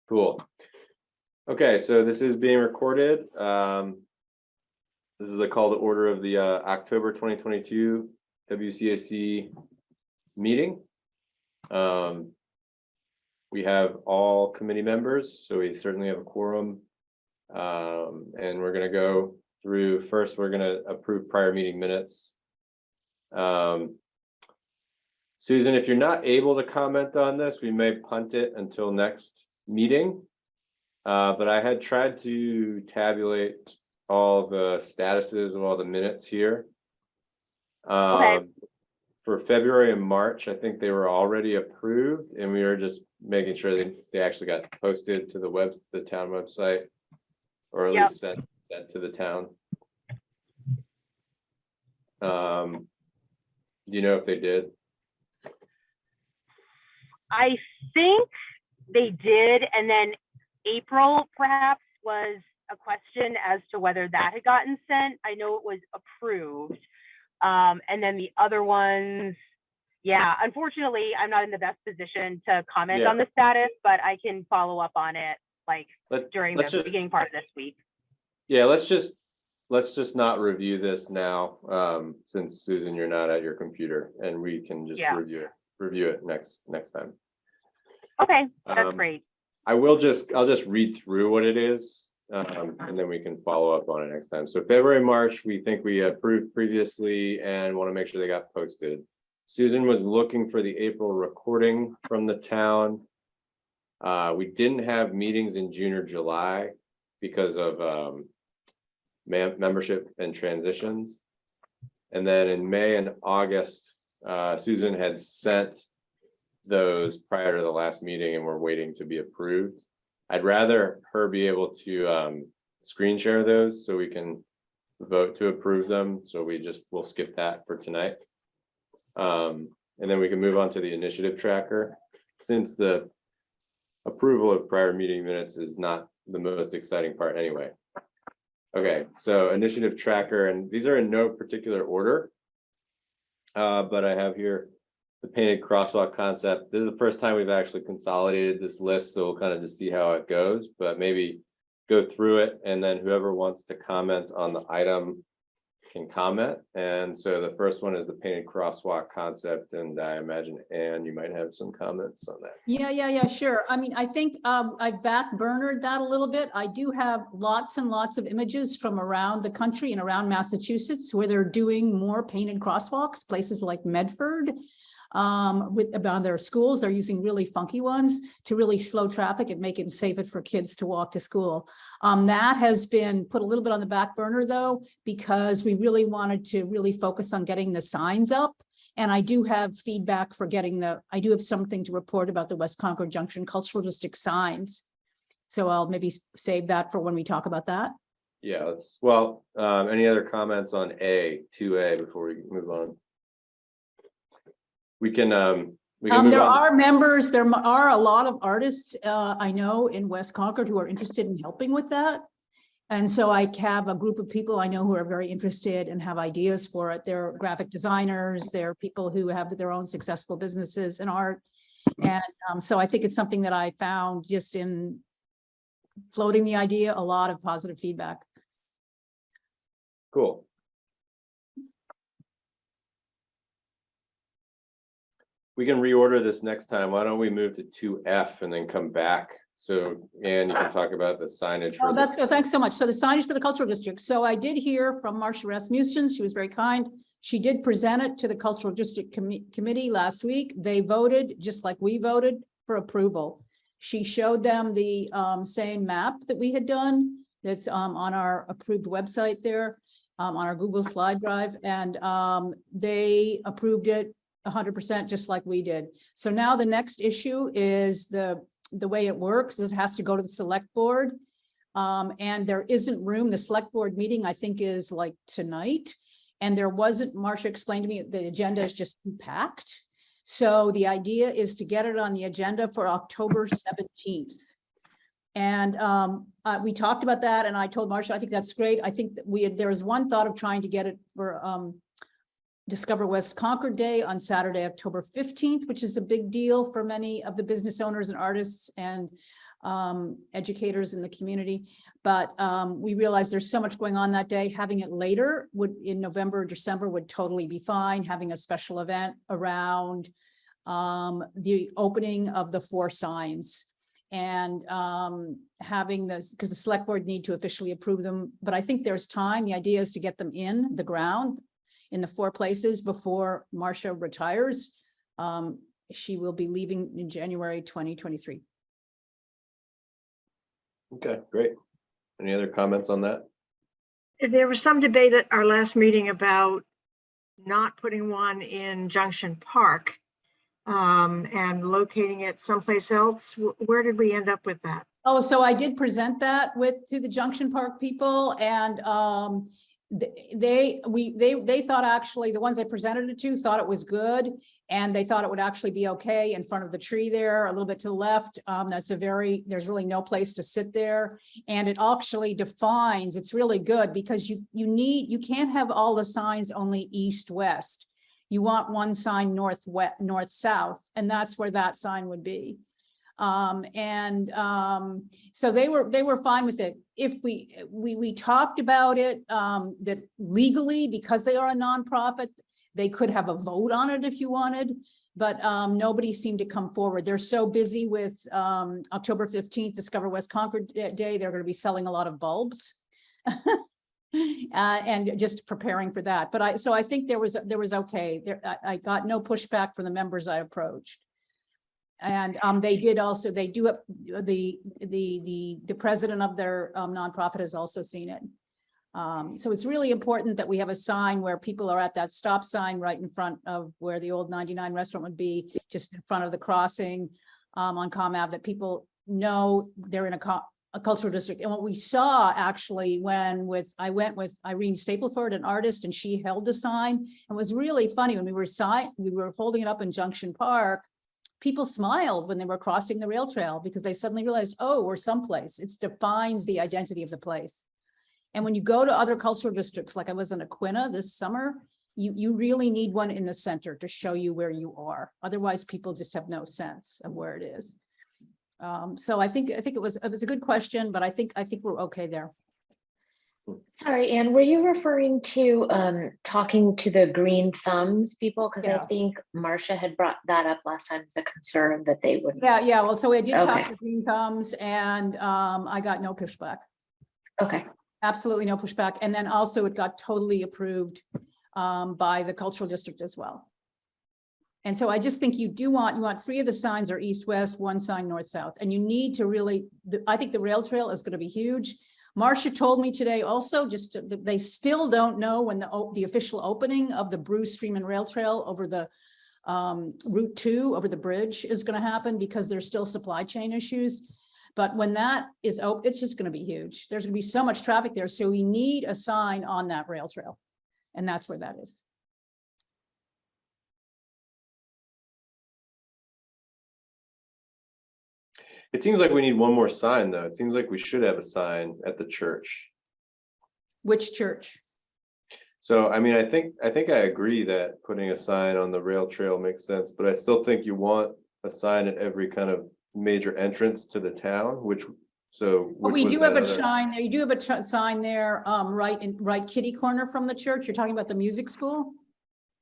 Cool. Okay, so this is being recorded. This is a call to order of the October 2022 WCAC meeting. We have all committee members, so we certainly have a quorum. And we're going to go through, first we're going to approve prior meeting minutes. Susan, if you're not able to comment on this, we may punt it until next meeting. But I had tried to tabulate all the statuses of all the minutes here. Okay. For February and March, I think they were already approved, and we were just making sure they actually got posted to the town website, or at least sent to the town. Do you know if they did? I think they did, and then April perhaps was a question as to whether that had gotten sent. I know it was approved. And then the other ones, unfortunately, I'm not in the best position to comment on the status, but I can follow up on it during the beginning part of this week. Yeah, let's just not review this now, since Susan, you're not at your computer, and we can just review it next time. Okay, that's great. I'll just read through what it is. And then we can follow up on it next time. So February, March, we think we approved previously and want to make sure they got posted. Susan was looking for the April recording from the town. We didn't have meetings in June or July because of membership and transitions. And then in May and August, Susan had sent those prior to the last meeting and we're waiting to be approved. I'd rather her be able to screen share those so we can vote to approve them. So we'll skip that for tonight. And then we can move on to the initiative tracker, since the approval of prior meeting minutes is not the most exciting part anyway. Okay, so initiative tracker, and these are in no particular order, but I have here the painted crosswalk concept. This is the first time we've actually consolidated this list, so we'll kind of just see how it goes, but maybe go through it, and then whoever wants to comment on the item can comment. And so the first one is the painted crosswalk concept, and I imagine, Anne, you might have some comments on that. Yeah, sure. I mean, I think I backburnered that a little bit. I do have lots and lots of images from around the country and around Massachusetts where they're doing more painted crosswalks, places like Medford. About their schools, they're using really funky ones to really slow traffic and make it safer for kids to walk to school. That has been put a little bit on the back burner though, because we really wanted to really focus on getting the signs up. And I do have feedback for I do have something to report about the West Concord Junction Cultural District signs. So I'll maybe save that for when we talk about that. Yeah, any other comments on 2A before we move on? We can there are members, there are a lot of artists I know in West Concord who are interested in helping with that. And so I have a group of people I know who are very interested and have ideas for it. They're graphic designers, they're people who have their own successful businesses in art. And so I think it's something that I found just in floating the idea, a lot of positive feedback. Cool. We can reorder this next time. Why don't we move to 2F and then come back? So, Anne, you can talk about the signage. Oh, that's good. Thanks so much. So the signage for the cultural district. So I did hear from Marcia Rasmussen. She was very kind. She did present it to the cultural district committee last week. They voted just like we voted for approval. She showed them the same map that we had done. That's on our approved website there, on our Google slide drive, and they approved it 100% just like we did. So now the next issue is the way it works is it has to go to the select board, and there isn't room. The select board meeting I think is like tonight, and there wasn't, Marcia explained to me the agenda is just too packed. So the idea is to get it on the agenda for October 17th. And we talked about that, and I told Marcia I think that's great. I think that there was one thought of trying to get it for Discover West Concord Day on Saturday, October 15th, which is a big deal for many of the business owners and artists and educators in the community. But we realized there's so much going on that day. Having it later in November or December would totally be fine. Having a special event around the opening of the 4 signs and having this, because the select board need to officially approve them. But I think there's time. The idea is to get them in the ground in the 4 places before Marcia retires. She will be leaving in January 2023. Okay, great. Any other comments on that? There was some debate at our last meeting about not putting one in Junction Park and locating it someplace else. Where did we end up with that? Oh, so I did present that to the Junction Park people, and they thought, actually, the ones I presented it to thought it was good, and they thought it would actually be okay in front of the tree there, a little bit to the left. There's really no place to sit there, and it actually defines. It's really good because you can't have all the signs only east-west. You want one sign north-south, and that's where that sign would be. So they were fine with it. If we talked about it, that legally, because they are a nonprofit, they could have a vote on it if you wanted, but nobody seemed to come forward. They're so busy with October 15th, Discover West Concord Day. They're going to be selling a lot of bulbs. And just preparing for that. But I think there was okay. I got no pushback from the members I approached. And they do have the president of their nonprofit has also seen it. So it's really important that we have a sign where people are at that stop sign right in front of where the old 99 restaurant would be, just in front of the crossing on Com Ave, that people know they're in a cultural district. And what we saw actually I went with Irene Stapleford, an artist, and she held the sign. It was really funny when we were holding it up in Junction Park. People smiled when they were crossing the rail trail because they suddenly realized, oh, we're someplace. It defines the identity of the place. And when you go to other cultural districts, like I was in Aquina this summer, you really need one in the center to show you where you are. Otherwise, people just have no sense of where it is. So I think it was a good question, but I think we're okay there. Sorry, Anne, were you referring to talking to the Green Thumbs people? Because Yeah. I think Marcia had brought that up last time as a concern that they would. Yeah. Well, so I did talk Okay. to Green Thumbs, and I got no pushback. Okay. Absolutely no pushback. And then also it got totally approved by the cultural district as well. And so I just think you want 3 of the signs are east-west, 1 sign north-south, and you need to really, I think the rail trail is going to be huge. Marcia told me today also, they still don't know when the official opening of the Bruce Freeman Rail Trail over the Route 2 over the bridge is going to happen because there's still supply chain issues. But when that is open, it's just going to be huge. There's going to be so much traffic there. So we need a sign on that rail trail. And that's where that is. It seems like we need one more sign, though. It seems like we should have a sign at the church. Which church? So, I mean, I think I agree that putting a sign on the rail trail makes sense, but I still think you want a sign at every kind of major entrance to the town, which We do have a sign there. You do have a sign there, right kitty corner from the church. You're talking about the music school?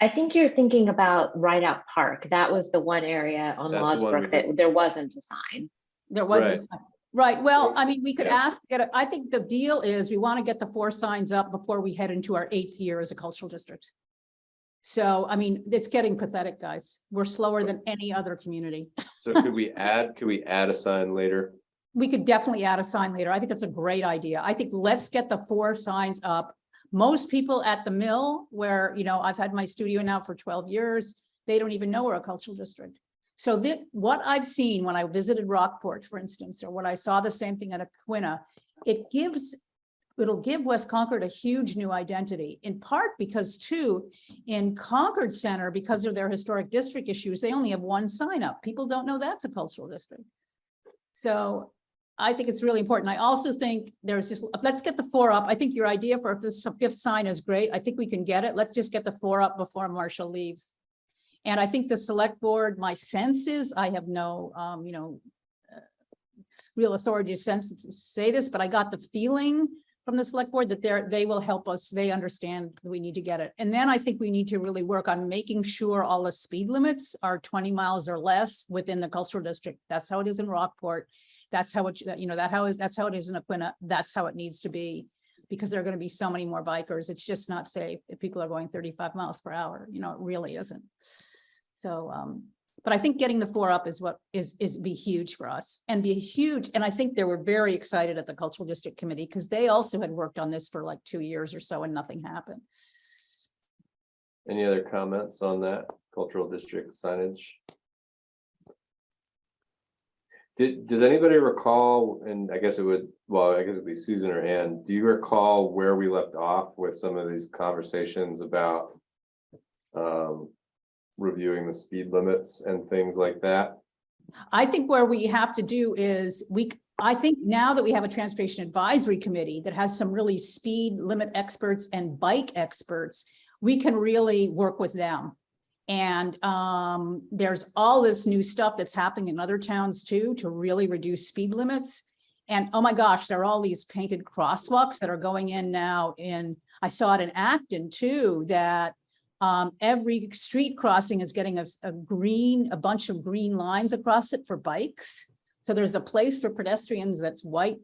I think you're thinking about Right Out Park. That was the one area on That's the one Losbrook that there wasn't a sign. There wasn't a Right. sign. Right. Well, I mean, we could Yeah. ask, I think the deal is we want to get the 4 signs up before we head into our 8th year as a cultural district. So, I mean, it's getting pathetic, guys. We're slower than any other community. So could we add a sign later? We could definitely add a sign later. I think that's a great idea. I think let's get the 4 signs up. Most people at the mill where, I've had my studio now for 12 years, they don't even know we're a cultural district. So what I've seen when I visited Rockport, for instance, or when I saw the same thing at Aquina, it'll give West Concord a huge new identity, in part because too, in Concord Center, because of their historic district issues, they only have 1 sign up. People don't know that's a cultural district. So I think it's really important. I also think let's get the 4 up. I think your idea for if this 5th sign is great. I think we can get it. Let's just get the 4 up before Marcia leaves. And I think the select board, my sense is I have no, real authority to say this, but I got the feeling from the select board that they will help us. They understand that we need to get it. And then I think we need to really work on making sure all the speed limits are 20 miles or less within the cultural district. That's how it is in Rockport. That's how it, that's how it is in Aquina. That's how it needs to be, because there are going to be so many more bikers. It's just not safe if people are going 35 miles per hour. It really isn't. So, but I think getting the 4 up is what is be huge for us and be huge. And I think they were very excited at the Cultural District Committee because they also had worked on this for like 2 years or so and nothing happened. Any other comments on that cultural district signage? Does anybody recall, and I guess it would be Susan or Ann, do you recall where we left off with some of these conversations about reviewing the speed limits and things like that? I think where we have to do is I think now that we have a transportation advisory committee that has some really speed limit experts and bike experts, we can really work with them. And there's all this new stuff that's happening in other towns too, to really reduce speed limits. And oh my gosh, there are all these painted crosswalks that are going in now I saw it in Acton too, that every street crossing is getting a bunch of green lines across it for bikes. So there's a place for pedestrians that's white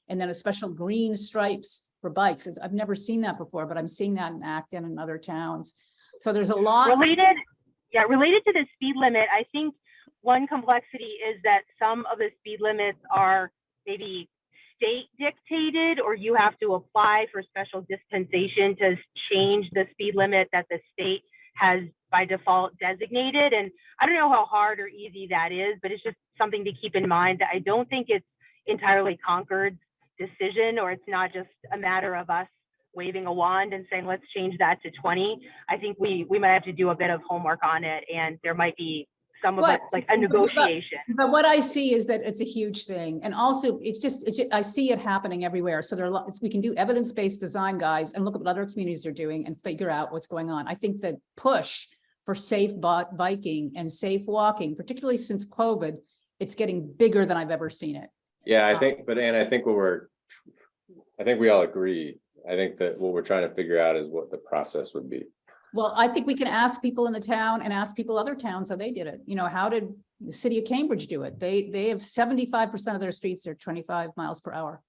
and then a special green stripes for bikes. I've never seen that before, but I'm seeing that in Acton and other towns. So there's a lot. Related to the speed limit, I think one complexity is that some of the speed limits are maybe state dictated, or you have to apply for special dispensation to change the speed limit that the state has by default designated. And I don't know how hard or easy that is, but it's just something to keep in mind that I don't think it's entirely Concord's decision, or it's not just a matter of us waving a wand and saying, let's change that to 20. I think we might have to do a bit of homework on it, and there might be some of it like a negotiation. But what I see is that it's a huge thing. And also I see it happening everywhere. So we can do evidence-based design, guys, and look at what other communities are doing and figure out what's going on. I think the push for safe biking and safe walking, particularly since COVID, it's getting bigger than I've ever seen it. Yeah, I think, but Ann, I think we all agree. I think that what we're trying to figure out is what the process would be. Well, I think we can ask people in the town and ask people other towns how they did it. How did the city of Cambridge do it? They have 75% of their streets are 25 miles per hour.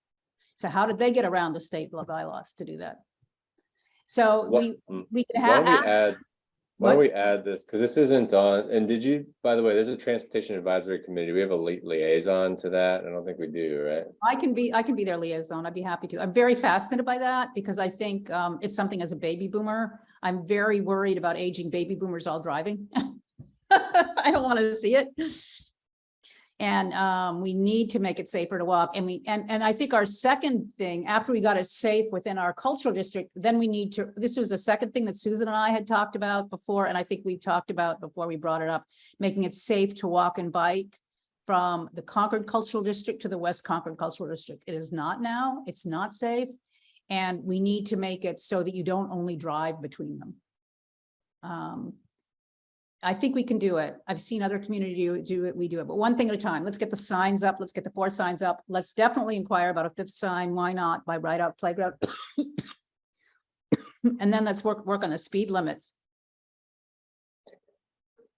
So how did they get around the state bylaws to do that? So we can have. Why don't we add this? Because this isn't on, and by the way, there's a transportation advisory committee. We have a liaison to that. I don't think we do, right? I can be their liaison. I'd be happy to. I'm very fascinated by that because I think it's something as a baby boomer. I'm very worried about aging baby boomers all driving. I don't want to see it. And we need to make it safer to walk. And I think our second thing, after we got it safe within our cultural district, then we need to, this was the second thing that Susan and I had talked about before, and I think we talked about before we brought it up, making it safe to walk and bike from the Concord Cultural District to the West Concord Cultural District. It is not now, it's not safe. And we need to make it so that you don't only drive between them. I think we can do it. I've seen other communities do it. We do it, but one thing at a time. Let's get the signs up. Let's get the 4 signs up. Let's definitely inquire about a 5th sign. Why not? By Ride Out Playground. And then let's work on the speed limits.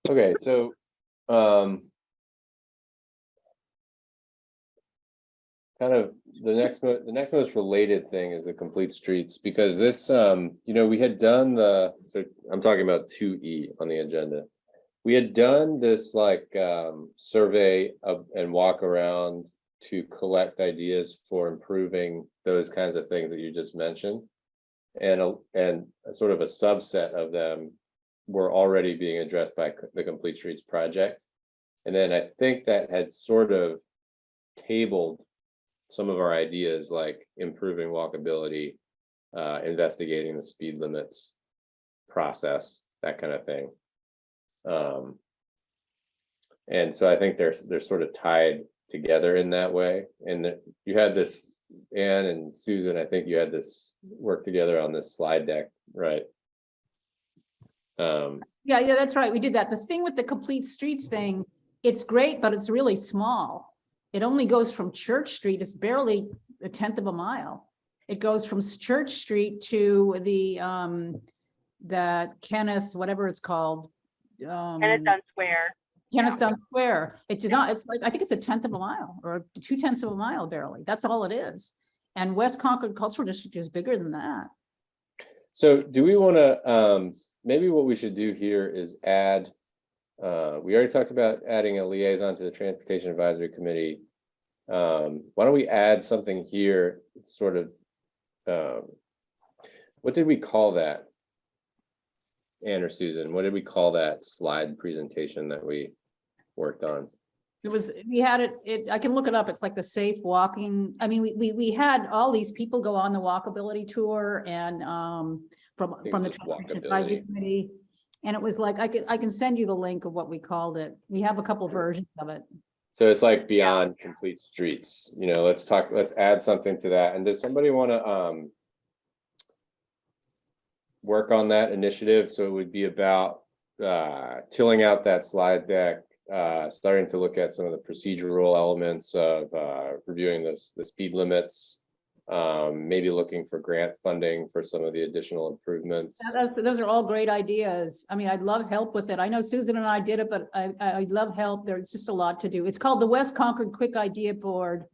Okay, so kind of the next most related thing is the complete streets, because this we had done so I'm talking about 2E on the agenda. We had done this survey and walk around to collect ideas for improving those kinds of things that you just mentioned, and a sort of a subset of them were already being addressed by the Complete Streets project. And then I think that had sort of tabled some of our ideas, like improving walkability, investigating the speed limits process, that kind of thing. And so I think they're sort of tied together in that way. And you had this, Ann and Susan, I think you had this work together on this slide deck, right? Yeah, that's right. We did that. The thing with the Complete Streets thing, it's great, but it's really small. It only goes from Church Street. It's barely a tenth of a mile. It goes from Church Street to the that Kenneth, whatever it's called. And it's Dunn Square. Kenneth Dunn Square. It's not, it's like, I think it's a tenth of a mile or 2/10 of a mile barely. That's all it is. And West Concord Cultural District is bigger than that. So do we want to, maybe what we should do here is add, we already talked about adding a liaison to the Transportation Advisory Committee. Why don't we add something here, sort of, what did we call that? Ann or Susan, what did we call that slide presentation that we worked on? It was, we had it, I can look it up. It's like the safe walking. I mean, we had all these people go on the walkability tour and from the Transportation Advisory Committee. And it was like, I can send you the link of what we called it. We have a couple versions of it. So it's like beyond complete streets, you know, let's add something to that. And does somebody want to work on that initiative? So it would be about tilling out that slide deck, starting to look at some of the procedural elements of reviewing the speed limits, maybe looking for grant funding for some of the additional improvements. Those are all great ideas. I mean, I'd love help with it. I know Susan and I did it, but I'd love help. There's just a lot to do. It's called the West Concord Quick Idea Board.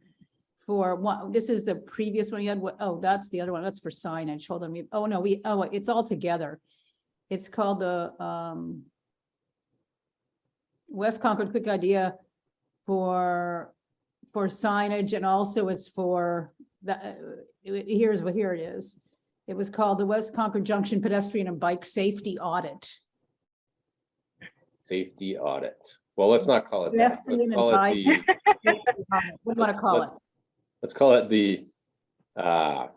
For one, this is the previous one you had. Oh, that's the other one. That's for signage. Hold on. It's all together. It's called the West Concord Quick Idea for signage, and also it's for the here it is. It was called the West Concord Junction Pedestrian and Bike Safety Audit. Safety audit. Well, let's not call it that. Let's call it the. What do you want to call it? Let's call it the, I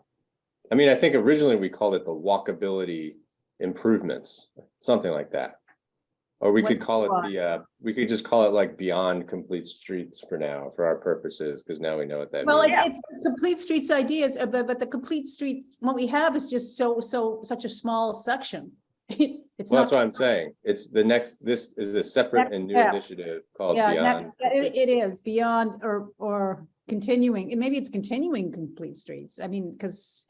mean, I think originally we called it the walkability improvements, something like that. Or we could call it we could just call it like beyond complete streets for now, for our purposes, because now we know what that means. It's complete streets ideas, but the complete street, what we have is just such a small section. It's well, that's what I'm saying. It's the next, this is a separate and new initiative called Beyond. It is beyond or continuing, and maybe it's continuing complete streets. I mean, because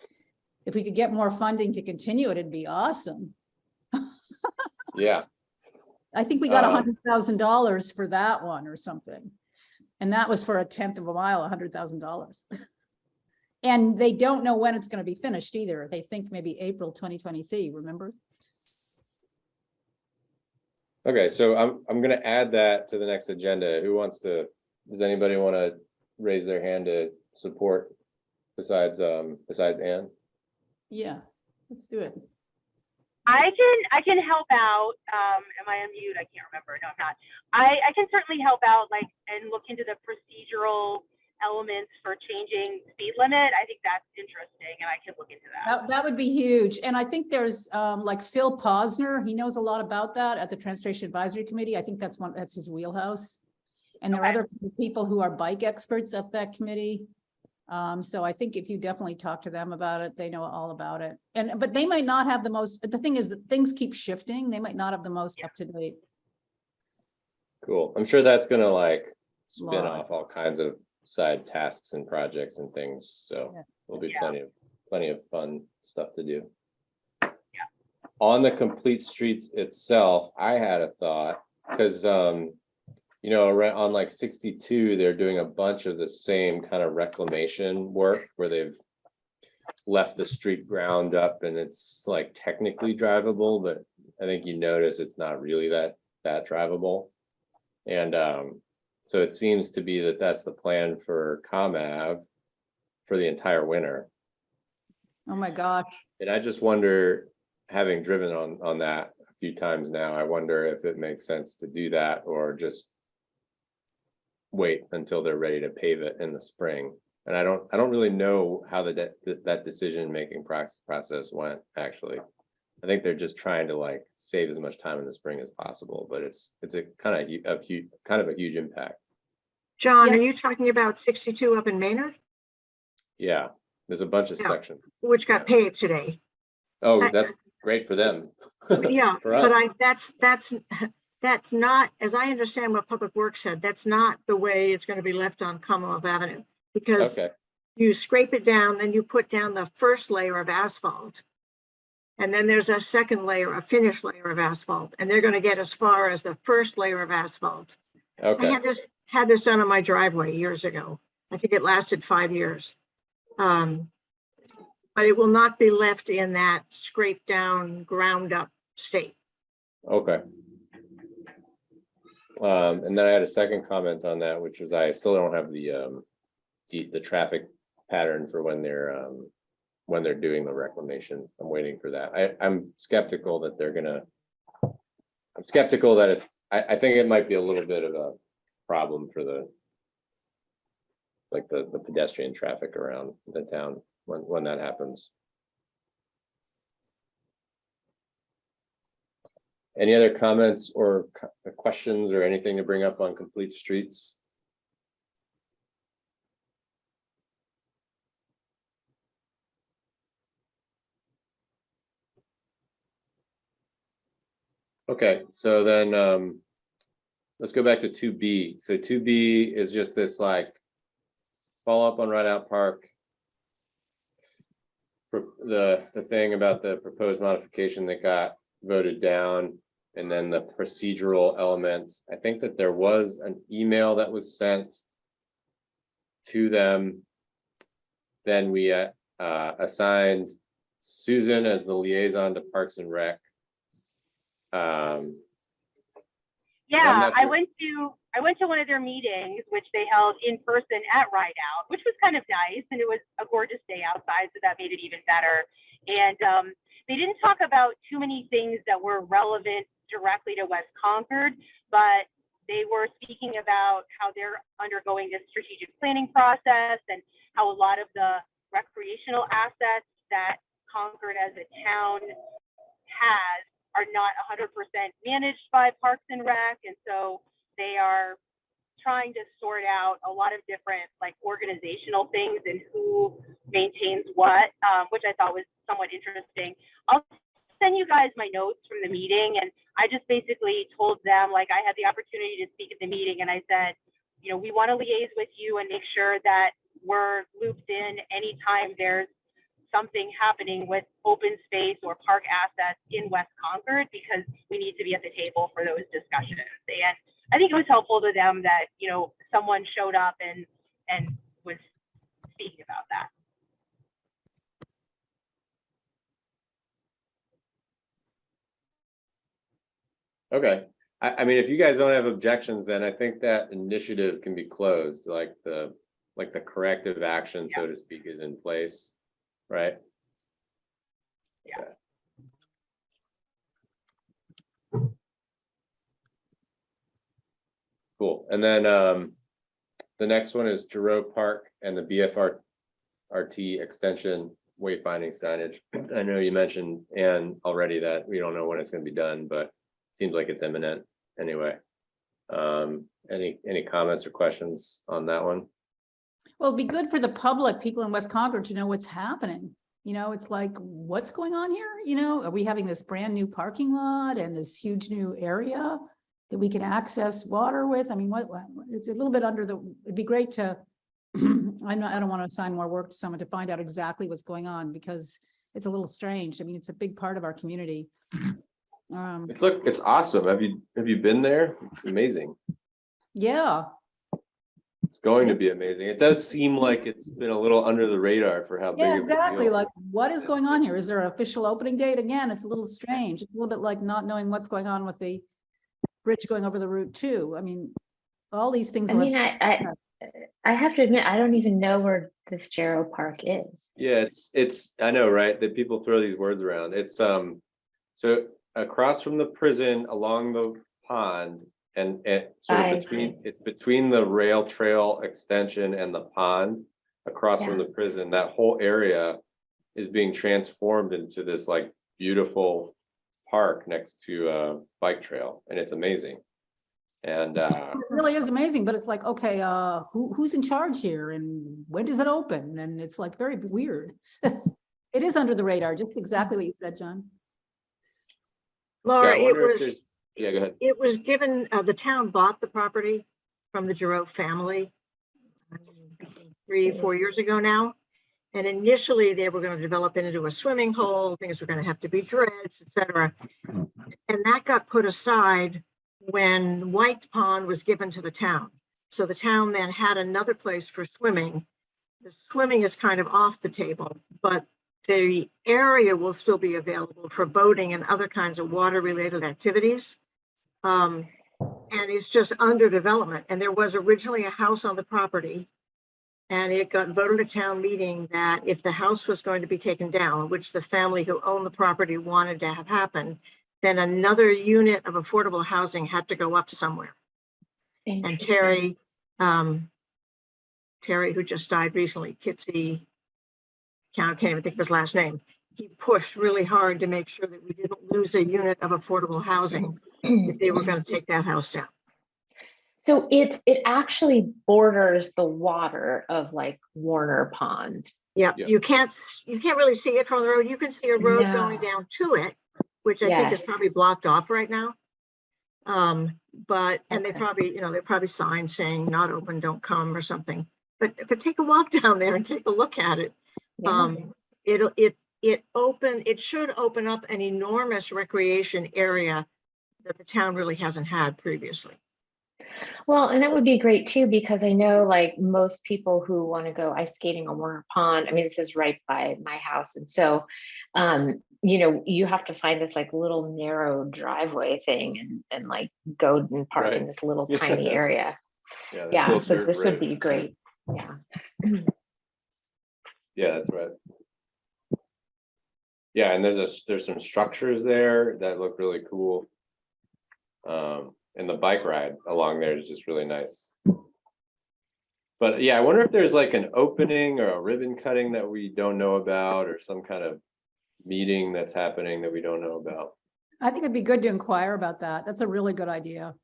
if we could get more funding to continue it, it'd be awesome. Yeah. I think we got $100,000 for that one or something. And that was for a tenth of a mile, $100,000. And they don't know when it's going to be finished either. They think maybe April 2023, remember? Okay, so I'm going to add that to the next agenda. Who wants to, does anybody want to raise their hand to support besides Ann? Yeah, let's do it. I can help out. Am I on mute? I can't remember. No, I'm not. I can certainly help out, like, and look into the procedural elements for changing speed limit. I think that's interesting, and I can look into that. That would be huge. And I think there's like Phil Posner. He knows a lot about that at the Transportation Advisory Committee. I think that's his wheelhouse. And there are other people who are bike experts at that committee. So I think if you definitely talk to them about it, they know all about it. But they might not have the most, the thing is that things keep shifting. They might not have the most up to date. Cool. I'm sure that's going to like spin off all kinds of side tasks and projects and things. So there'll be plenty of fun stuff to do. Yeah. On the complete streets itself, I had a thought because you know, on like 62, they're doing a bunch of the same kind of reclamation work where they've left the street ground up and it's like technically drivable, but I think you notice it's not really that drivable. And so it seems to be that that's the plan for ComAv for the entire winter. Oh my gosh. And I just wonder, having driven on that a few times now, I wonder if it makes sense to do that or just wait until they're ready to pave it in the spring. And I don't really know how that decision-making process went, actually. I think they're just trying to like save as much time in the spring as possible, but it's a kind of a huge impact. John, are you talking about 62 up in Maynard? Yeah, there's a bunch of sections. Which got paved today. Oh, that's great for them. Yeah, For us. but that's not, as I understand what Public Works said, that's not the way it's going to be left on Commonwealth Avenue. Because Okay, you scrape it down, then you put down the first layer of asphalt. And then there's a second layer, a finished layer of asphalt, and they're going to get as far as the first layer of asphalt. I okay, had this done on my driveway years ago. I think it lasted 5 years. But it will not be left in that scraped down, ground up state. okay. And then I had a second comment on that, which was I still don't have the traffic pattern for when they're doing the reclamation. I'm waiting for that. I'm skeptical that I'm skeptical that I think it might be a little bit of a problem for the pedestrian traffic around the town when that happens. Any other comments or questions or anything to bring up on complete streets? Okay, so then let's go back to 2B. So 2B is just this like follow up on Rideout Park. The thing about the proposed modification that got voted down, and then the procedural element. I think that there was an email that was sent to them. Then we assigned Susan as the liaison to Parks and Rec. Yeah, not I sure. went to one of their meetings, which they held in person at Rideout, which was kind of nice, and it was a gorgeous day outside, so that made it even better. And they didn't talk about too many things that were relevant directly to West Concord, but they were speaking about how they're undergoing this strategic planning process and how a lot of the recreational assets that Concord as a town has are not 100% managed by Parks and Rec. And so they are trying to sort out a lot of different like organizational things and who maintains what, which I thought was somewhat interesting. I'll send you guys my notes from the meeting, and I just basically told them, like, I had the opportunity to speak at the meeting, and I said, you know, we want to liaise with you and make sure that we're looped in anytime there's something happening with open space or park assets in West Concord, because we need to be at the table for those discussions. And I think it was helpful to them that, you know, someone showed up and was speaking about that. Okay, I mean, if you guys don't have objections, then I think that initiative can be closed, like the corrective action, so to speak, is in place, right? Yeah. Cool. And then the next one is Giroux Park and the BFRT extension wayfinding signage. I know you mentioned, Anne, already that we don't know when it's going to be done, but it seems like it's imminent anyway. Any comments or questions on that one? Well, it'd be good for the public, people in West Concord, to know what's happening. You know, it's like, what's going on here? You know, are we having this brand new parking lot and this huge new area that we can access water with? I mean, what it's a little bit under the, it'd be great to, I don't want to assign more work to someone to find out exactly what's going on, because it's a little strange. I mean, it's a big part of our community. It's awesome. Have you been there? It's amazing. Yeah. It's going to be amazing. It does seem like it's been a little under the radar for how big. Yeah, of a exactly. deal. Like, what is going on here? Is there an official opening date? Again, it's a little strange. It's a little bit like not knowing what's going on with the bridge going over the Route 2. I mean, all these things. I mean, I have to admit, I don't even know where this Giroux Park is. Yeah, it's I know, right? That people throw these words around. It's so across from the prison along the pond, and sort of between the rail trail extension and the pond across from the prison. That whole area is being transformed into this like beautiful park next to a bike trail, and it's amazing. And it really is amazing, but it's like, okay, who's in charge here and when does it open? And it's like very weird. It is under the radar, just exactly what you said, John. Laura, yeah, it was, Yeah, go ahead. It was given, the town bought the property from the Giroux family 3-4 years ago now. And initially they were going to develop it into a swimming hole, things were going to have to be dredged, et cetera. And that got put aside when White Pond was given to the town. So the town then had another place for swimming. The swimming is kind of off the table, but the area will still be available for boating and other kinds of water-related activities. And it's just under development. And there was originally a house on the property. And it got voted at town meeting that if the house was going to be taken down, which the family who owned the property wanted to have happen, then another unit of affordable housing had to go up somewhere. And Terry, who just died recently, Kitsy, can't even think of his last name. He pushed really hard to make sure that we didn't lose a unit of affordable housing if they were going to take that house down. So it actually borders the water of like Warner Pond. Yeah, Yeah. you can't really see it from the road. You can see a road No. going down to it, which I think is Yes. probably blocked off right now. But and they Okay. probably, there are probably signs saying not open, don't come or something. But take a walk down there and take a look at it. Yeah. It should open up an enormous recreation area that the town really hasn't had previously. Well, and that would be great too, because I know like most people who want to go ice skating on Warner Pond, I mean, this is right by my house. And so, you have to find this like little narrow driveway thing and like go and park in Right. this little tiny area. Yeah, Yeah, little so dirt this would road. be great. Yeah. Yeah, that's right. Yeah, and there's some structures there that look really cool. And the bike ride along there is just really nice. But yeah, I wonder if there's like an opening or a ribbon cutting that we don't know about, or some kind of meeting that's happening that we don't know about. I think it'd be good to inquire about that. That's a really good idea.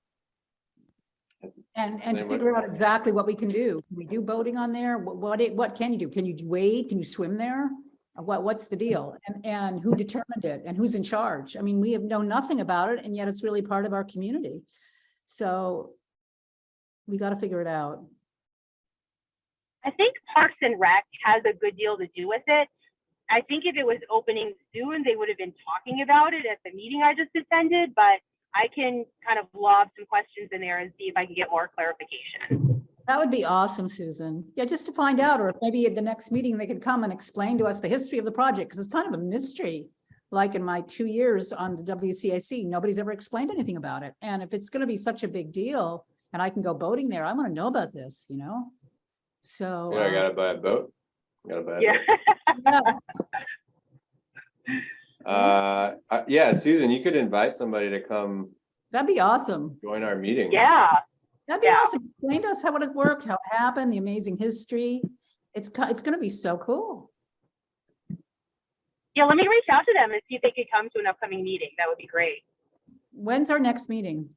And to Anybody? figure out exactly what we can do. Can we do boating on there? What can you do? Can you wade? Can you swim there? What's the deal? And who determined it? And who's in charge? I mean, we have known nothing about it, and yet it's really part of our community. So we got to figure it out. I think Parks and Rec has a good deal to do with it. I think if it was opening soon, they would have been talking about it at the meeting I just attended, but I can kind of lob some questions in there and see if I can get more clarification. That would be awesome, Susan. Yeah, just to find out, or maybe at the next meeting, they could come and explain to us the history of the project, because it's kind of a mystery. Like in my 2 years on the WCIC, nobody's ever explained anything about it. And if it's going to be such a big deal and I can go boating there, I want to know about this, So. Yeah, I gotta buy a boat. Gotta buy a Yeah. boat. Yeah, Susan, you could invite somebody to come That'd be awesome. join our meeting. Yeah. That'd be Yeah. awesome. Explain to us how it worked, how it happened, the amazing history. It's going to be so cool. Yeah, let me reach out to them and see if they could come to an upcoming meeting. That would be great. When's our next meeting?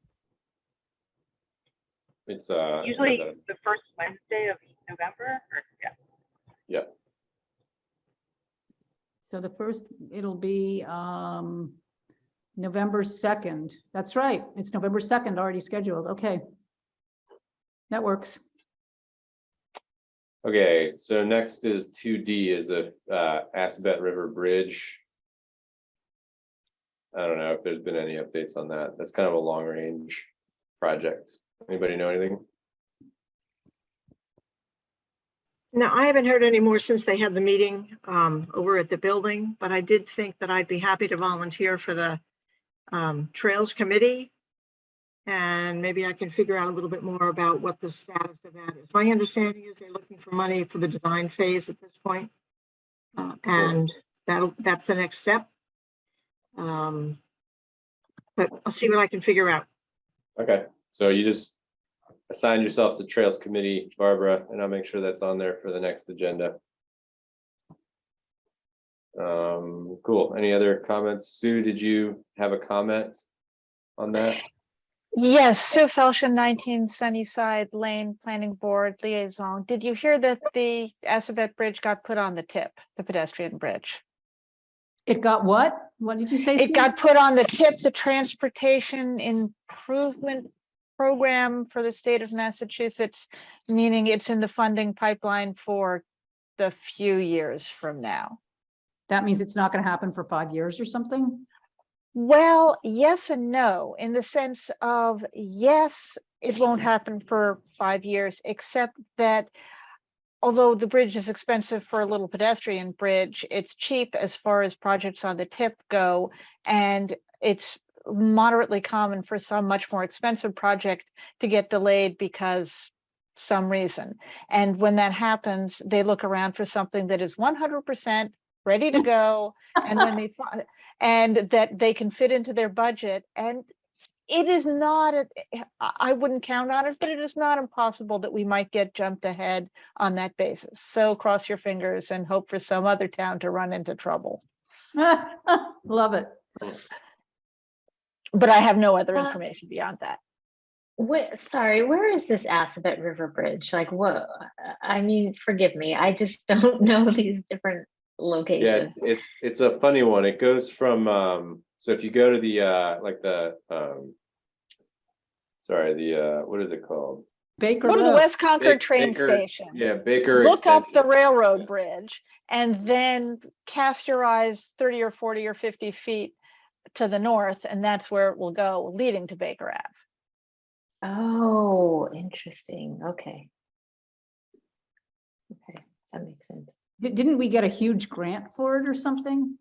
It's Usually the first Wednesday of November. yeah. So the first, it'll be November 2nd. That's right. It's November 2nd already scheduled. Okay. That works. Okay, so next is 2D is the Assabet River Bridge. I don't know if there's been any updates on that. That's kind of a long range project. Anybody know anything? No, I haven't heard any more since they had the meeting over at the building, but I did think that I'd be happy to volunteer for the Trails Committee. And maybe I can figure out a little bit more about what the status of that is. My understanding is they're looking for money for the design phase at this point. And that's the next step. But I'll see what I can figure out. Okay, so you just assign yourself to Trails Committee, Barbara, and I'll make sure that's on there for the next agenda. Cool. Any other comments? Sue, did you have a comment on that? Yes, Sue Felshen, 19 Sunnyside Lane, Planning Board Liaison. Did you hear that the Assabet Bridge got put on the tip, the pedestrian bridge? It got what? What did you say? It Sue? got put on the TIP, the Transportation Improvement Program for the state of Massachusetts, meaning it's in the funding pipeline for the few years from now. That means it's not gonna happen for 5 years or something? Well, yes and no, in the sense of, yes, it won't happen for 5 years, except that although the bridge is expensive for a little pedestrian bridge, it's cheap as far as projects on the tip go. And it's moderately common for some much more expensive project to get delayed because some reason. And when that happens, they look around for something that is 100% ready to go. And when they find, and that they can fit into their budget. And it is not, I wouldn't count on it, but it is not impossible that we might get jumped ahead on that basis. So cross your fingers and hope for some other town to run into trouble. Love it. But I have no other Uh, information beyond that. Sorry, where is this Assabet River Bridge? Like what? I mean, forgive me, I just don't know these different Yeah, locations. it's a funny one. It goes from, so if you go to the, what is it called? Baker Go to the Road. West Concord train Baker- station. Yeah, Baker. Look up the Extension. railroad bridge and then cast your eyes 30 or 40 or 50 feet to the north, and that's where it will go, leading to Baker Ave. Oh, interesting. Okay. Okay, that makes sense. Didn't we get a huge grant for it or something?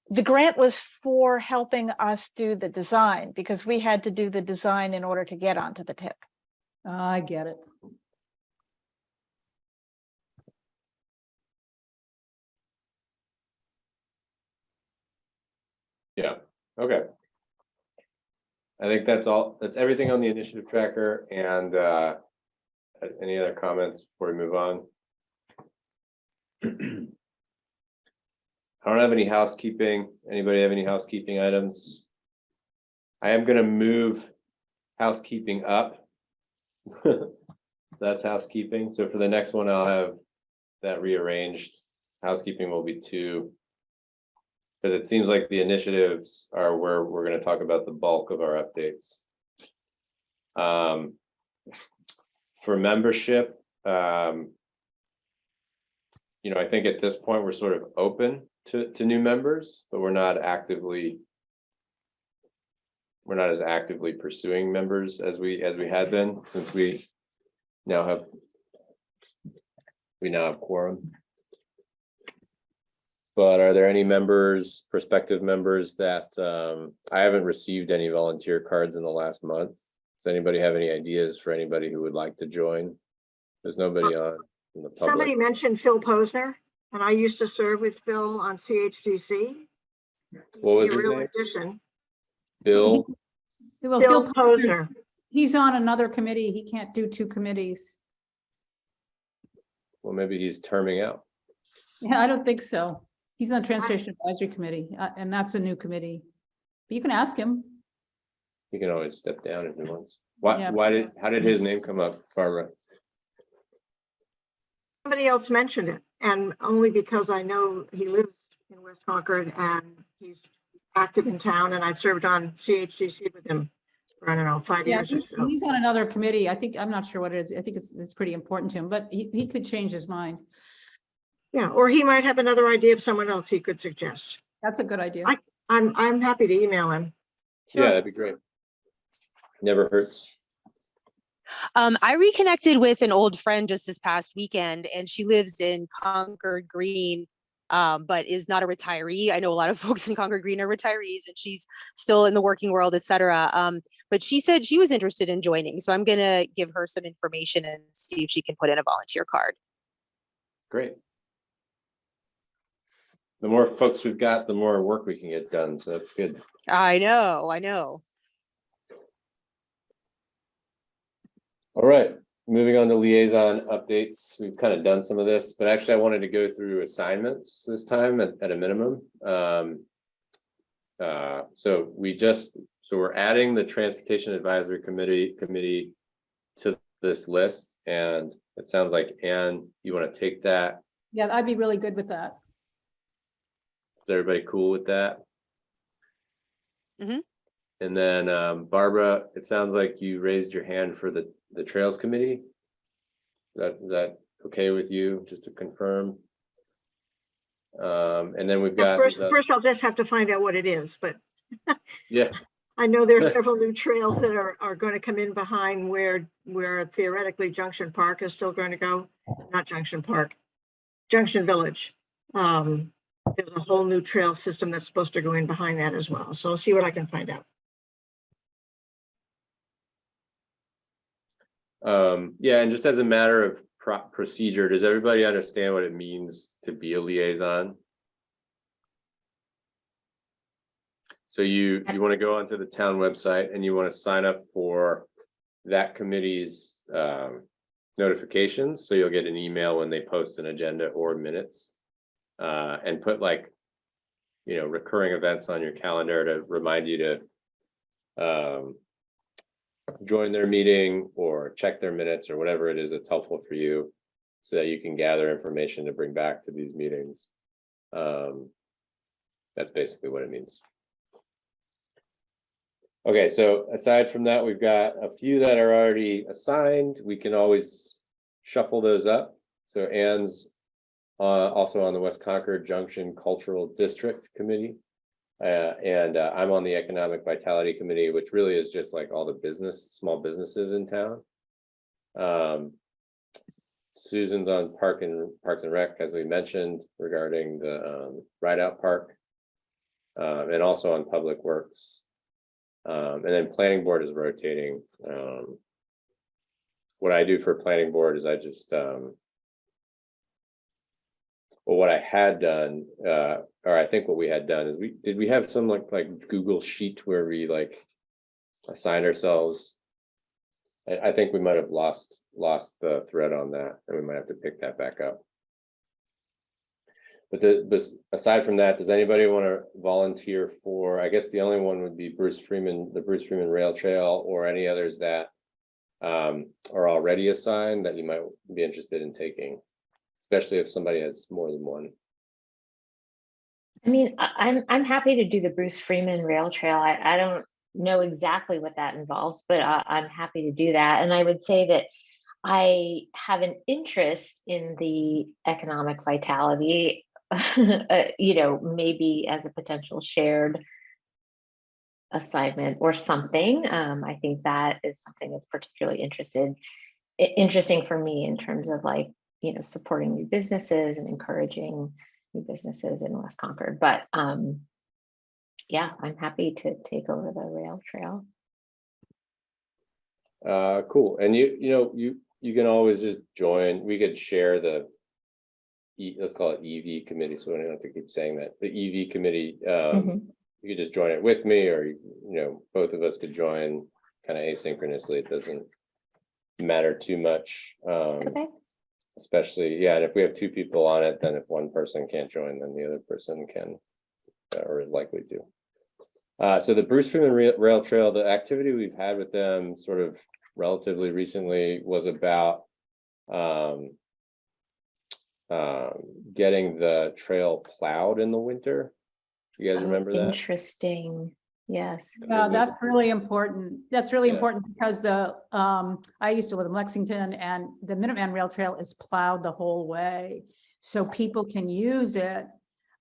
The grant was for helping us do the design because we had to do the design in order to get onto the tip. I get it. Yeah, okay. I think that's all, that's everything on the initiative tracker, and any other comments before we move on? I don't have any housekeeping. Anybody have any housekeeping items? I am gonna move housekeeping up. So that's housekeeping. So for the next one, I'll have that rearranged. Housekeeping will be 2. Because it seems like the initiatives are where we're gonna talk about the bulk of our updates. For membership, I think at this point, we're sort of open to new members, but we're not as actively pursuing members as we had been, since we now have quorum. But are there any members, prospective members that, I haven't received any volunteer cards in the last month. Does anybody have any ideas for anybody who would like to join? There's nobody on in the public. Somebody mentioned Phil Posner, and I used to serve with Phil on CHDC. What was He's a his real name? addition. Bill? Well, Phil Phil Posner. he's on another committee. He can't do 2 committees. Well, maybe he's terming out. Yeah, I don't think so. He's on the Transportation Advisory Committee, and that's a new committee. But you can ask him. He can always step down if he wants. Yeah. How did his name come up, Barbara? Somebody else mentioned it, and only because I know he lives in West Concord and he's active in town, and I've served on CHDC with him for, I don't know, 5 Yeah, years or so. he's on another committee. I'm not sure what it is. I think it's pretty important to him, but he could change his mind. Yeah, or he might have another idea of someone else he could suggest. That's a good idea. I'm happy to email him. Yeah, Sure. that'd be great. Never hurts. I reconnected with an old friend just this past weekend, and she lives in Concord Green, but is not a retiree. I know a lot of folks in Concord Green are retirees, and she's still in the working world, et cetera. But she said she was interested in joining. So I'm going to give her some information and see if she can put in a volunteer card. Great. The more folks we've got, the more work we can get done. So that's good. I know. All right, moving on to liaison updates. We've kind of done some of this, but actually I wanted to go through assignments this time at a minimum. So we're adding the Transportation Advisory Committee to this list, and it sounds like, Anne, you want to take that? Yeah, I'd be really good with that. Is everybody cool with that? Mhm. And then Barbara, it sounds like you raised your hand for the Trails Committee. Is that okay with you, just to confirm? And then we've got First, I'll just have to find out what it is, but yeah. I know there's several new trails that are going to come in behind where theoretically Junction Park is still going to go, not Junction Park, Junction Village. There's a whole new trail system that's supposed to go in behind that as well. So I'll see what I can find out. Yeah, and just as a matter of procedure, does everybody understand what it means to be a liaison? So you want to go onto the town website and you want to sign up for that committee's notifications. So you'll get an email when they post an agenda or minutes, and put like, recurring events on your calendar to remind you to join their meeting or check their minutes or whatever it is that's helpful for you, so that you can gather information to bring back to these meetings. That's basically what it means. Okay, so aside from that, we've got a few that are already assigned. We can always shuffle those up. So Anne's also on the West Concord Junction Cultural District Committee. And I'm on the Economic Vitality Committee, which really is just like all the small businesses in town. Susan's on Parks and Rec, as we mentioned, regarding the Ride Out Park, and also on Public Works. And then Planning Board is rotating. What I do for Planning Board is I just, well, what I had done, or I think what we had done is we have some like Google Sheet where we like assigned ourselves. I think we might have lost the thread on that, and we might have to pick that back up. But aside from that, does anybody want to volunteer for? I guess the only one would be Bruce Freeman, the Bruce Freeman Rail Trail, or any others that are already assigned that you might be interested in taking, especially if somebody has more than one. I mean, I'm happy to do the Bruce Freeman Rail Trail. I don't know exactly what that involves, but I'm happy to do that. And I would say that I have an interest in the Economic Vitality, maybe as a potential shared assignment or something. I think that is something that's particularly interesting for me in terms of like, supporting new businesses and encouraging new businesses in West Concord. But yeah, I'm happy to take over the rail trail. Cool. And you can always just join. We could share the let's call it EV committee, so I don't have to keep saying that. The EV committee, you could just join it with me, or both of us could join kind of asynchronously. It doesn't matter too much. Okay. Especially, yeah, and if we have two people on it, then if one person can't join, then the other person can, or is likely to. So the Bruce Freeman Rail Trail, the activity we've had with them sort of relatively recently was about getting the trail plowed in the winter. You guys remember that? Interesting. Yes. Yeah, that's really important. That's really Yeah. important because I used to live in Lexington, and the Minuteman Rail Trail is plowed the whole way. So people can use it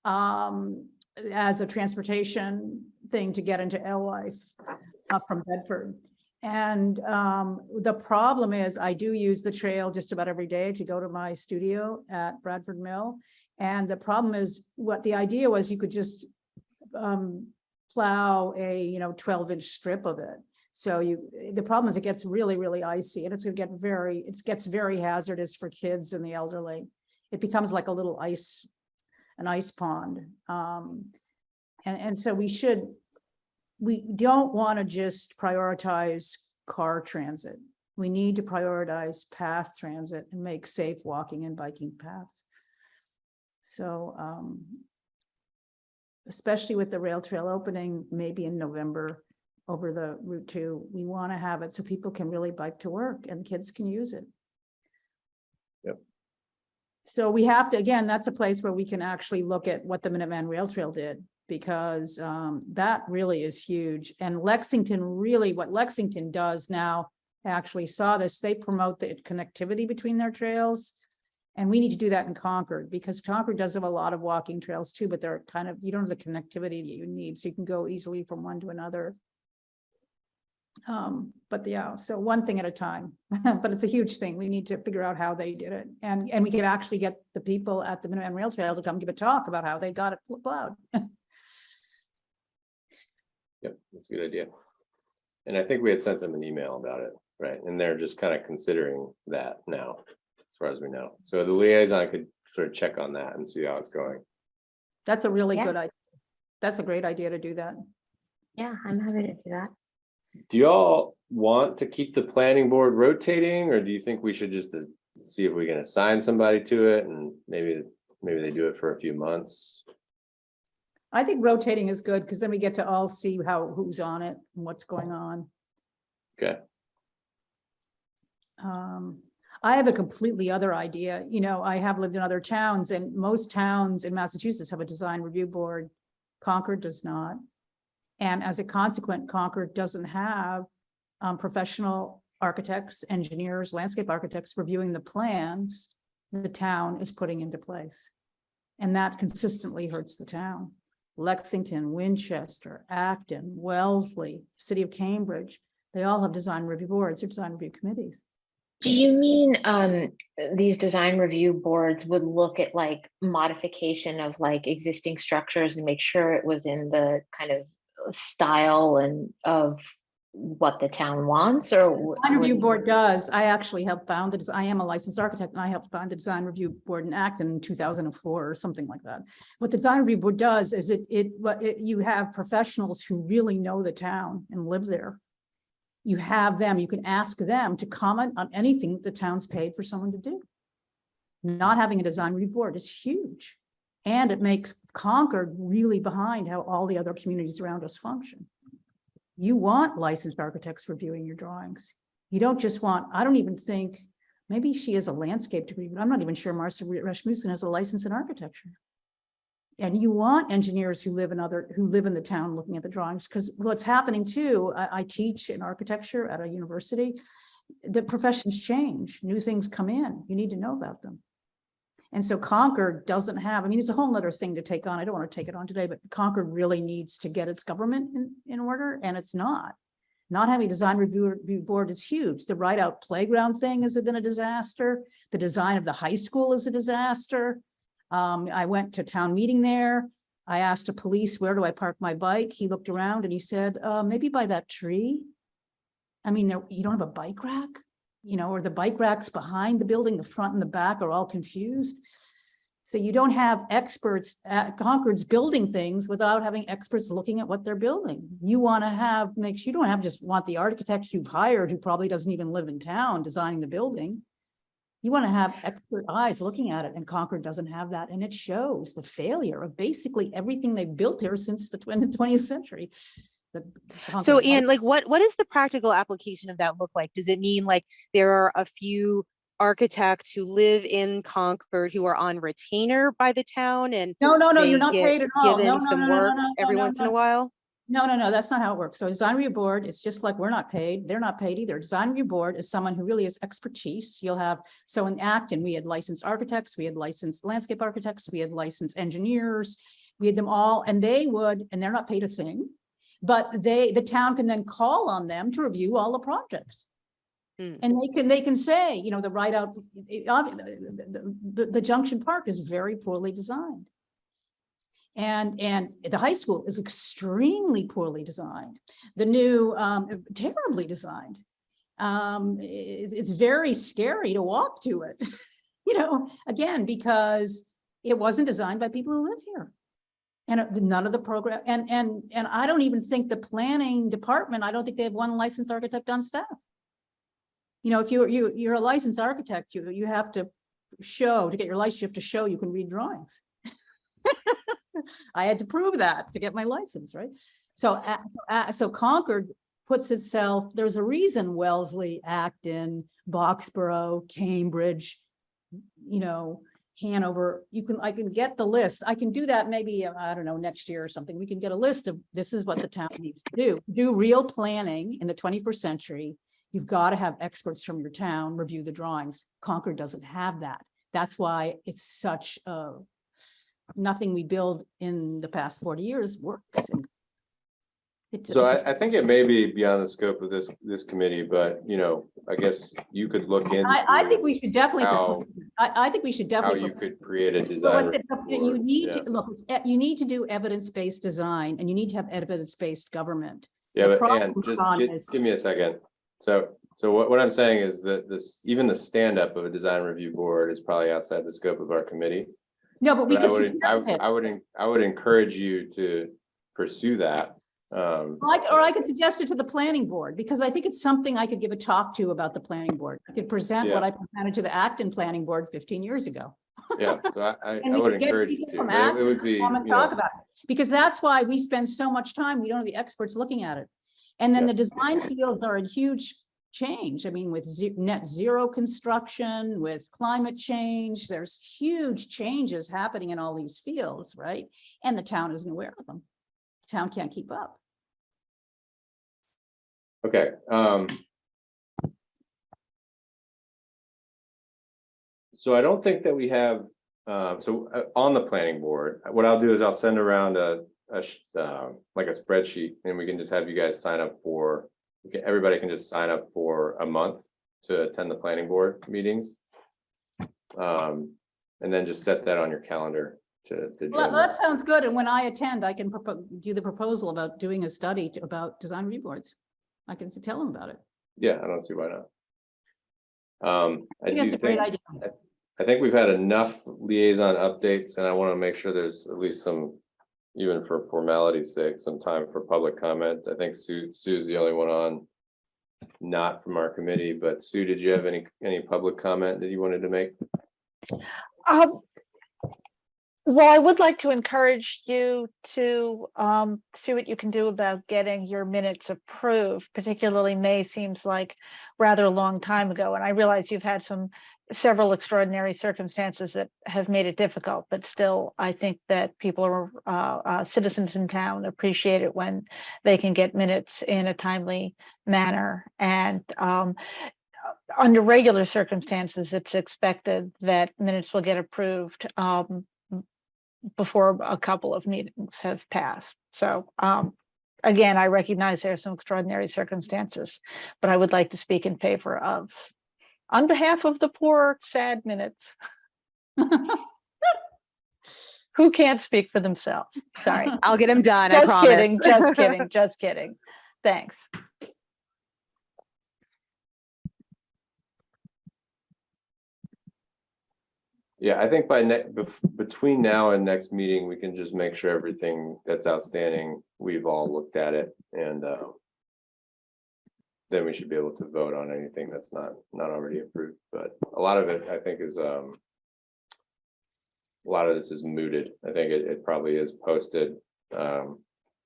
as a transportation thing to get into Alewife from Bedford. And the problem is I do use the trail just about every day to go to my studio at Bradford Mill. And the problem is, what the idea was, you could just plow a 12-inch strip of it. So the problem is it gets really, really icy, and it gets very hazardous for kids and the elderly. It becomes like a little an ice pond. And so we don't want to just prioritize car transit. We need to prioritize path transit and make safe walking and biking paths. So especially with the rail trail opening, maybe in November over the Route 2, we want to have it so people can really bike to work and kids can use it. Yep. So we have to, again, that's a place where we can actually look at what the Minuteman Rail Trail did, because that really is huge. And Lexington, really what Lexington does now, I actually saw this, they promote the connectivity between their trails. And we need to do that in Concord, because Concord does have a lot of walking trails too, but they're kind of, you don't have the connectivity that you need, so you can go easily from one to another. But yeah, so one thing at a time, but it's a huge thing. We need to figure out how they did it. And we can actually get the people at the Minuteman Rail Trail to come give a talk about how they got it plowed. Yep, that's a good idea. And I think we had sent them an email about it, right? And they're just kind of considering that now, as far as we know. So the liaison could sort of check on that and see how it's going. That's a really Yeah. good idea. That's a great idea to do that. Yeah, I'm happy to do that. Do y'all want to keep the planning board rotating, or do you think we should just see if we can assign somebody to it and maybe they do it for a few months? I think rotating is good, because then we get to all see who's on it and what's going on. Okay. I have a completely other idea. You know, I have lived in other towns, and most towns in Massachusetts have a design review board. Concord does not. And as a consequence, Concord doesn't have professional architects, engineers, landscape architects reviewing the plans the town is putting into place. And that consistently hurts the town. Lexington, Winchester, Acton, Wellesley, City of Cambridge, they all have design review boards or design review committees. Do you mean these design review boards would look at like modification of like existing structures and make sure it was in the kind of style and of what the town wants, or Design review board does. I actually helped found it. I am a licensed architect, and I helped found the design review board in Acton in 2004 or something like that. What the design review board does is you have professionals who really know the town and live there. You have them, you can ask them to comment on anything the town's paid for someone to do. Not having a design review board is huge. And it makes Concord really behind how all the other communities around us function. You want licensed architects reviewing your drawings. You don't just want, I don't even think, maybe she has a landscape degree, but I'm not even sure Marcia Rasmussen has a license in architecture. And you want engineers who live in the town looking at the drawings, because what's happening too, I teach in architecture at a university, the professions change, new things come in, you need to know about them. And so Concord doesn't have, I mean, it's a whole nother thing to take on. I don't want to take it on today, but Concord really needs to get its government in order, and it's not. Not having a design review board is huge. The Ride Out Playground thing has been a disaster. The design of the high school is a disaster. I went to town meeting there. I asked a police, where do I park my bike? He looked around and he said, maybe by that tree. I mean, you don't have a bike rack, you know, or the bike racks behind the building, the front and the back are all confused. So you don't have experts at Concord's building things without having experts looking at what they're building. You want to have, you don't have just want the architect you've hired who probably doesn't even live in town designing the building. You want to have expert eyes looking at it, and Concord doesn't have that. And it shows the failure of basically everything they've built here since the 20th century. So, Anne, like what does the practical application of that look like? Does it mean like there are a few architects who live in Concord who are on retainer by the town, and no, they you're not get paid at all. given No, some work every once in a while? No, that's not how it works. So design review board, it's just like we're not paid. They're not paid either. Design review board is someone who really has expertise. You'll have, so in Acton, we had licensed architects, we had licensed landscape architects, we had licensed engineers, we had them all, and they're not paid a thing, but the town can then call on them to review all the projects. And they can say, you know, the Ride Out, the Junction Park is very poorly designed. And the high school is extremely poorly designed. The new, terribly designed. It's very scary to walk to it, you know, again, because it wasn't designed by people who live here. And none of the program, and I don't even think the planning department, I don't think they have one licensed architect on staff. You know, if you're a licensed architect, you have to show, to get your license, you have to show you can read drawings. I had to prove that to get my license, right? So Concord puts itself, there's a reason Wellesley, Acton, Boxborough, Cambridge, you know, Hanover, I can get the list. I can do that maybe, I don't know, next year or something. We can get a list of, this is what the town needs to do real planning in the 21st century. You've got to have experts from your town review the drawings. Concord doesn't have that. That's why it's such nothing we build in the past 40 years works. So I think it may be beyond the scope of this committee, but I guess you could look into. I think we should definitely, I think we should how definitely. you could create a Well, design. you need Yeah. to look, you need to do evidence-based design and you need to have evidence-based government. Yeah, the but problem Ann, just Ron, is- give me a second. So what I'm saying is that even the stand-up of a design review board is probably outside the scope of our committee. No, but we But could suggest it. I would encourage you to pursue that. Or I could suggest it to the planning board, because I think it's something I could give a talk to about the planning board. I could present what Yeah. I presented to the Acton Planning Board 15 years ago. Yeah, so I And we would could get encourage you people to, from but it Acton would be, come and talk about it, because that's why we spend so much time. We don't have the experts looking at it. And then Yeah. the design fields are in huge change. I mean, with net zero construction, with climate change, there's huge changes happening in all these fields, right? And the town isn't aware of them. The town can't keep up. okay. So I don't think that we have, on the planning board, what I'll do is I'll send around like a spreadsheet, and we can just have you guys sign up for, everybody can just sign up for a month to attend the planning board meetings. And then just set that on your calendar to Well, join. that sounds good. And when I attend, I can do the proposal about doing a study about design review boards. I can tell them about it. Yeah, I don't see why not. I think that's a great idea. I think we've had enough liaison updates, and I want to make sure there's at least some, even for formality's sake, some time for public comment. I think Sue's the only one on, not from our committee, but Sue, did you have any public comment that you wanted to make? Well, I would like to encourage you to see what you can do about getting your minutes approved. Particularly May seems like rather a long time ago, and I realize you've had several extraordinary circumstances that have made it difficult, but still, I think that people are citizens in town appreciate it when they can get minutes in a timely manner. And under regular circumstances, it's expected that minutes will get approved before a couple of meetings have passed. So again, I recognize there are some extraordinary circumstances, but I would like to speak in favor of, on behalf of the poor, sad minutes, who can't speak for themselves. Sorry. I'll get them done. I Just promise. kidding, just kidding, just kidding. Thanks. Yeah, I think between now and next meeting, we can just make sure everything that's outstanding, we've all looked at it, and then we should be able to vote on anything that's not already approved. But a lot of it, I think, is a lot of this is mooted. I think it probably is posted, and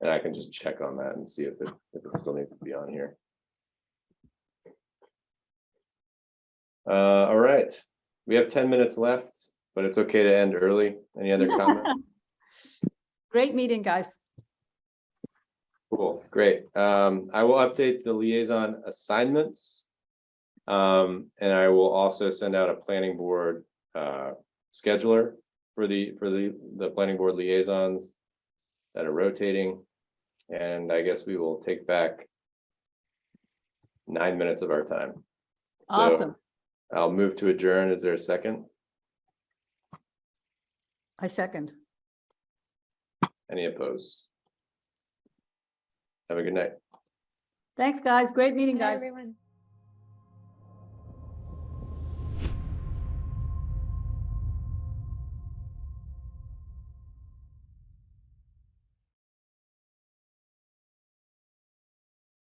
I can just check on that and see if it still needs to be on here. All right. We have 10 minutes left, but it's okay to end early. Any other comments? Great meeting, guys. Cool, great. I will update the liaison assignments. And I will also send out a planning board scheduler for the planning board liaisons that are rotating. And I guess we will take back 9 minutes of our time. So Awesome. I'll move to adjourn. Is there a second? I second. Any opposed? Have a good night. Thanks, guys. Great meeting, Hi, guys. everyone.